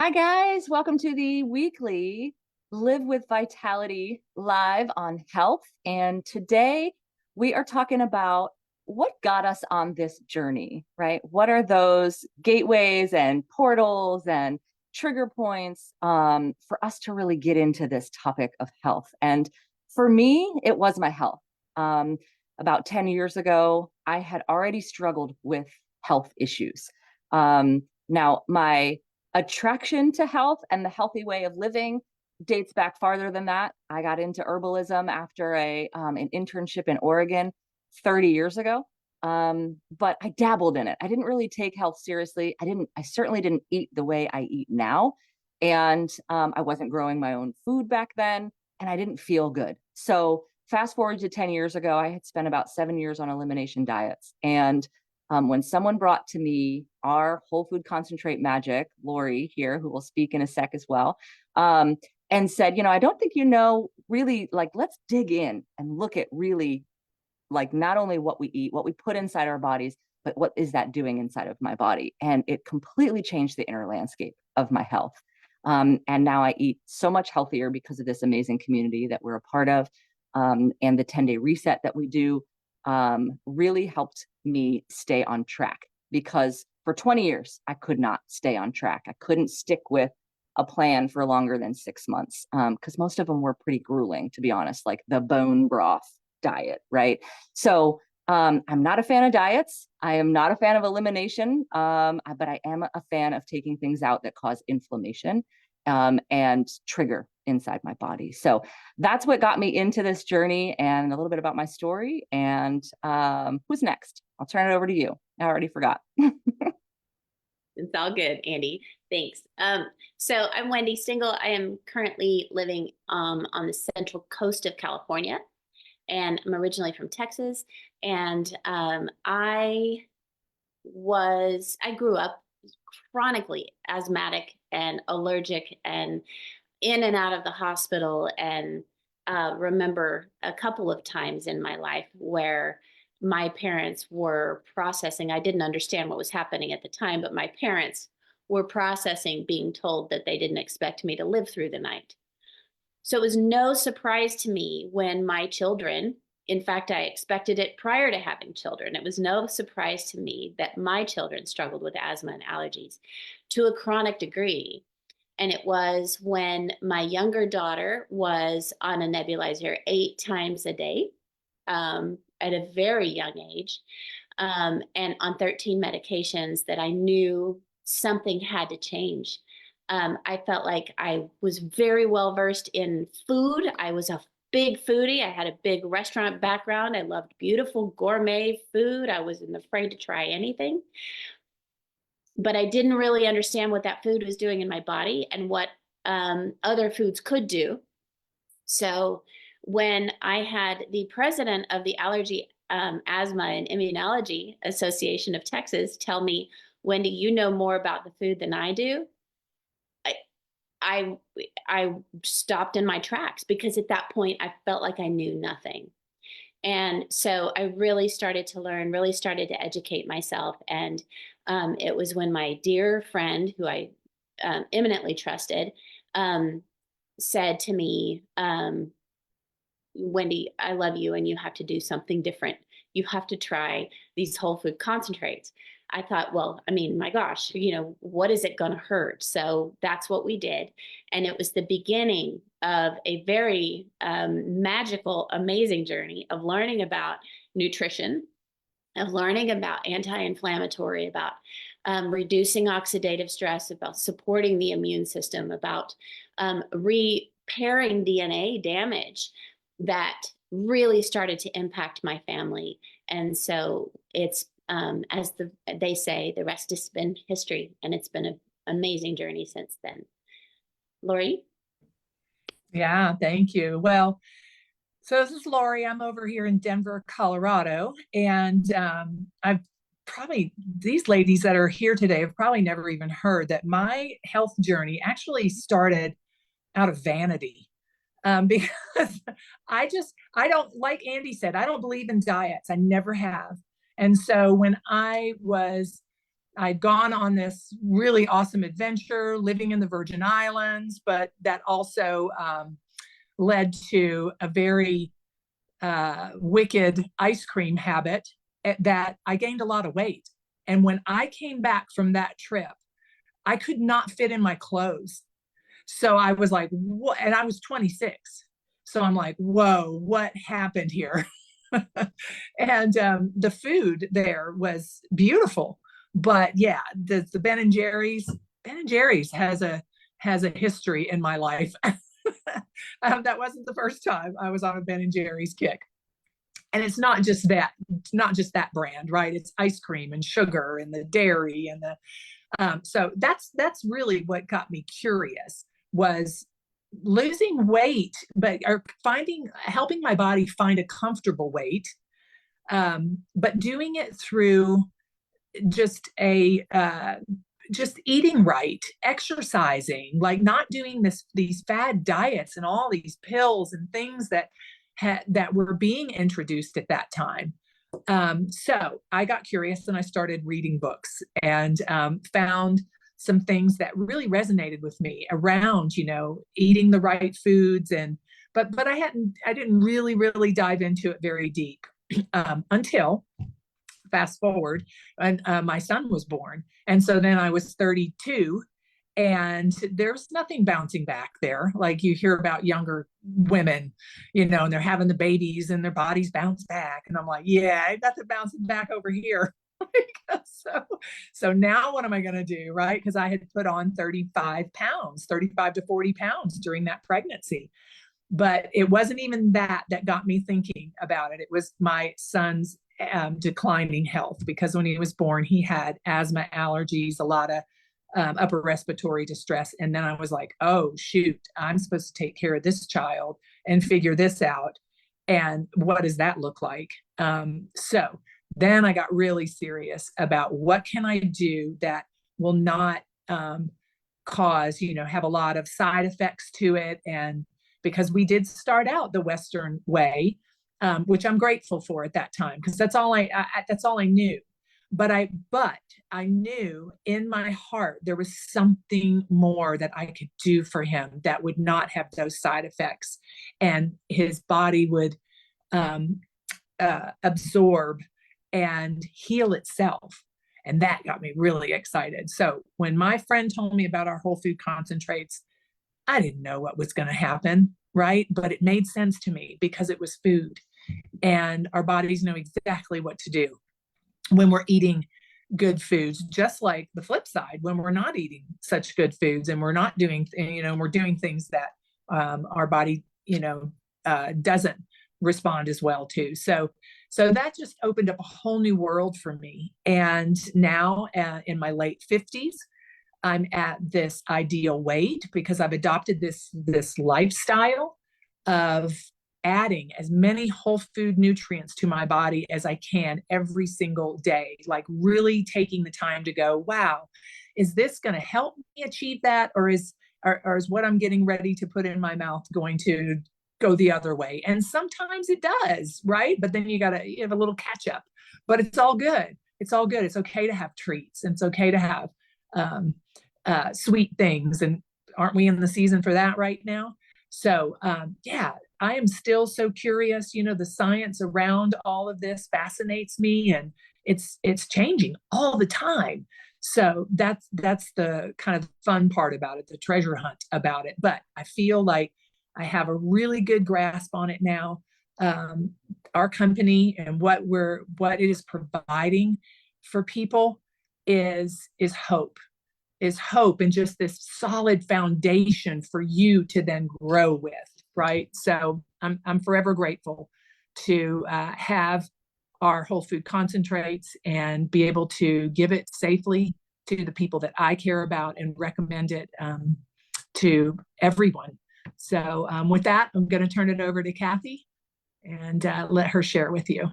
Hi, guys. Welcome to the weekly Live with Vitality live on health. And today we are talking about what got us on this journey, right? What are those gateways and portals and trigger points for us to really get into this topic of health? And for me, it was my health. Um, about 10 years ago, I had already struggled with health issues. Now, my attraction to health and the healthy way of living dates back farther than that. I got into herbalism after an internship in Oregon 30 years ago. But I dabbled in it. I didn't really take health seriously. I certainly didn't eat the way I eat now. And I wasn't growing my own food back then, and I didn't feel good. So fast forward to 10 years ago, I had spent about 7 years on elimination diets. And when someone brought to me our whole food concentrate magic, Lori here, who will speak in a sec as well, and said, I don't think really, like, let's dig in and look at really, like, not only what we eat, what we put inside our bodies, but what is that doing inside of my body? And it completely changed the inner landscape of my health. And now I eat so much healthier because of this amazing community that we're a part of. And the 10-day reset that we do really helped me stay on track, because for 20 years, I could not stay on track. I couldn't stick with a plan for longer than 6 months, because most of them were pretty grueling, to be honest, like the bone broth diet, right? So I'm not a fan of diets. I am not a fan of elimination, but I am a fan of taking things out that cause inflammation and trigger inside my body. So that's what got me into this journey, and a little bit about my story. And who's next? I'll turn it over to you. I already forgot. It's all good, Andy. Thanks. So I'm Wendy Stingle. I am currently living on the central coast of California, and I'm originally from Texas. And I grew up chronically asthmatic and allergic and in and out of the hospital, and remember a couple of times in my life where my parents were processing. I didn't understand what was happening at the time, but my parents were processing being told that they didn't expect me to live through the night. So it was no surprise to me when my children, in fact, I expected it prior to having children. It was no surprise to me that my children struggled with asthma and allergies to a chronic degree. And it was when my younger daughter was on a nebulizer 8 times a day at a very young age, and on 13 medications, that I knew something had to change. I felt like I was very well versed in food. I was a big foodie. I had a big restaurant background. I loved beautiful gourmet food. I wasn't afraid to try anything. But I didn't really understand what that food was doing in my body and what other foods could do. So when I had the president of the Allergy, Asthma, and Immunology Association of Texas tell me, Wendy, you know more about the food than I do, I, I, I stopped in my tracks, because at that point I felt like I knew nothing. And so I really started to learn, really started to educate myself. And it was when my dear friend, who I eminently trusted, um, said to me, Wendy, I love you, and you have to do something different. You have to try these whole food concentrates. I thought, well, I mean, my gosh, what is it going to hurt? So that's what we did. And it was the beginning of a very magical, amazing journey of learning about nutrition, of learning about anti-inflammatory, about reducing oxidative stress, about supporting the immune system, about repairing DNA damage that really started to impact my family. And so it's, they say, the rest has been history, and it's been an amazing journey since then. Lori? Yeah, thank you. Well, so this is Lori. I'm over here in Denver, Colorado, and I've probably, these ladies that are here today have probably never even heard that my health journey actually started out of vanity. Because I don't, like Andy said, I don't believe in diets. I never have. And so when I was I'd gone on this really awesome adventure living in the Virgin Islands, but that also led to a very wicked ice cream habit that I gained a lot of weight. And when I came back from that trip, I could not fit in my clothes. So I was like, what? And I was 26. So I'm like, whoa, what happened here? And the food there was beautiful. But yeah, the Ben and Jerry's has a history in my life. That wasn't the first time I was on a Ben and Jerry's kick. And it's not just that brand, right? It's ice cream and sugar and the dairy and the so that's really what got me curious, was losing weight, but or helping my body find a comfortable weight, but doing it through just just eating right, exercising, like not doing these fad diets and all these pills and things that were being introduced at that time. So I got curious and I started reading books and found some things that really resonated with me around, eating the right foods. But I didn't really dive into it very deep until fast forward, and my son was born. And so then I was 32 and there's nothing bouncing back there. Like you hear about younger women, and they're having the babies and their bodies bounce back. And I'm like, yeah, nothing bouncing back over here. So now what am I going to do? Right. Because I had put on 35 to 40 pounds during that pregnancy. But it wasn't even that got me thinking about it. It was my son's declining health, because when he was born, he had asthma, allergies, a lot of upper respiratory distress. And then I was like, oh, shoot, I'm supposed to take care of this child and figure this out. And what does that look like? So then I got really serious about what can I do that will not cause, have a lot of side effects to it. And because we did start out the Western way, which I'm grateful for at that time, because that's all I knew. But I knew in my heart there was something more that I could do for him that would not have those side effects, and his body would absorb and heal itself. And that got me really excited. So when my friend told me about our whole food concentrates, I didn't know what was going to happen, right? But it made sense to me because it was food, and our bodies know exactly what to do when we're eating good foods, just like the flip side, when we're not eating such good foods and we're not doing, we're doing things that our body, doesn't respond as well to. So that just opened up a whole new world for me. And now in my late 50s, I'm at this ideal weight because I've adopted this lifestyle of adding as many whole food nutrients to my body as I can every single day, like really taking the time to go, wow, is this going to help me achieve that? Or is what I'm getting ready to put in my mouth going to go the other way? And sometimes it does, right? But then you have a little catch up, but it's all good. It's all good. It's okay to have treats. And it's okay to have sweet things. And aren't we in the season for that right now? So yeah, I am still so curious. The science around all of this fascinates me, and it's changing all the time. So that's the kind of fun part about it, the treasure hunt about it. But I feel like I have a really good grasp on it now. Our company and what it is providing for people is hope. Is hope, and just this solid foundation for you to then grow with, right? So I'm forever grateful to have our whole food concentrates and be able to give it safely to the people that I care about and recommend it to everyone. So with that, I'm going to turn it over to Kathy and let her share with you.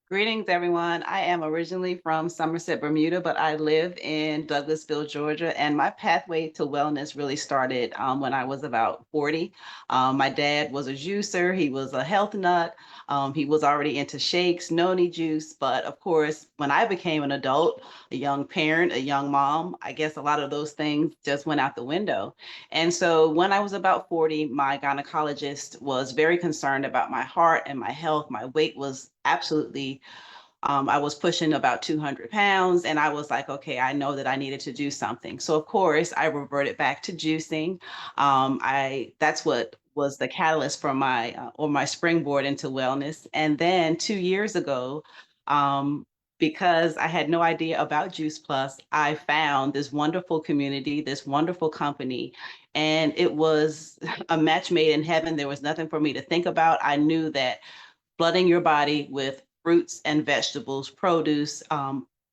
Greetings, everyone. I am originally from Somerset, Bermuda, but I live in Douglasville, Georgia. And my pathway to wellness really started when I was about 40. My dad was a juicer. He was a health nut. He was already into shakes, noni juice. But of course, when I became an adult, a young parent, a young mom, I guess a lot of those things just went out the window. And so when I was about 40, my gynecologist was very concerned about my heart and my health. My weight was absolutely, I was pushing about 200 pounds, and I was like, okay, I know that I needed to do something. So of course, I reverted back to juicing. That's what was the catalyst for my or my springboard into wellness. And then 2 years ago, um, because I had no idea about Juice Plus, I found this wonderful community, this wonderful company, and it was a match made in heaven. There was nothing for me to think about. I knew that flooding your body with fruits and vegetables, produce,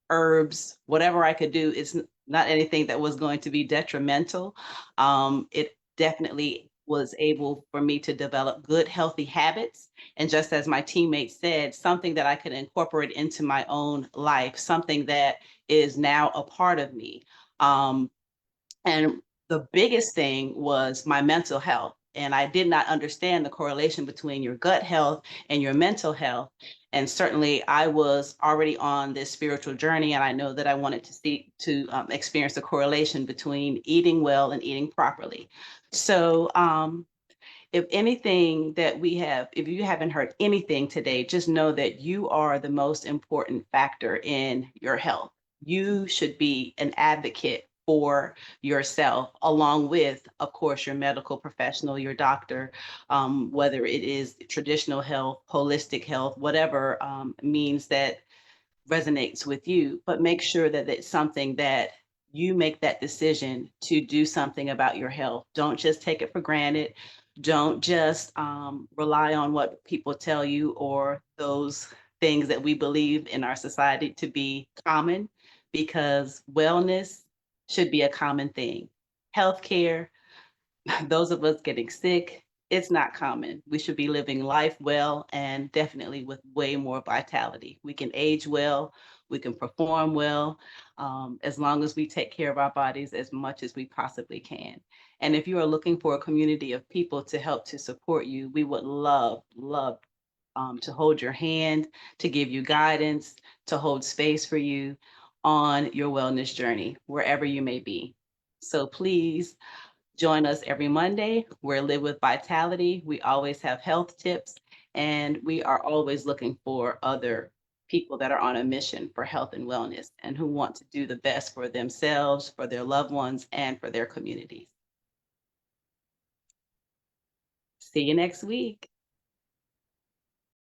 herbs, whatever I could do. It's not anything that was going to be detrimental. It definitely was able for me to develop good, healthy habits. And just as my teammate said, something that I could incorporate into my own life, something that is now a part of me. Um, and the biggest thing was my mental health. And I did not understand the correlation between your gut health and your mental health. And certainly I was already on this spiritual journey. And I know that I wanted experience the correlation between eating well and eating properly. So, if anything that if you haven't heard anything today, just know that you are the most important factor in your health. You should be an advocate for yourself, along with, of course, your medical professional, your doctor, whether it is traditional health, holistic health, whatever means that resonates with you. But make sure that it's something that you make that decision to do something about your health. Don't just take it for granted. Don't just rely on what people tell you or those things that we believe in our society to be common, because wellness should be a common thing. Healthcare, those of us getting sick, it's not common. We should be living life well and definitely with way more vitality. We can age well, we can perform well, as long as we take care of our bodies as much as we possibly can. And if you are looking for a community of people to help to support you, we would love to hold your hand, to give you guidance, to hold space for you on your wellness journey, wherever you may be. So please join us every Monday. We're Live with Vitality. We always have health tips, and we are always looking for other people that are on a mission for health and wellness and who want to do the best for themselves, for their loved ones, and for their communities. See you next week.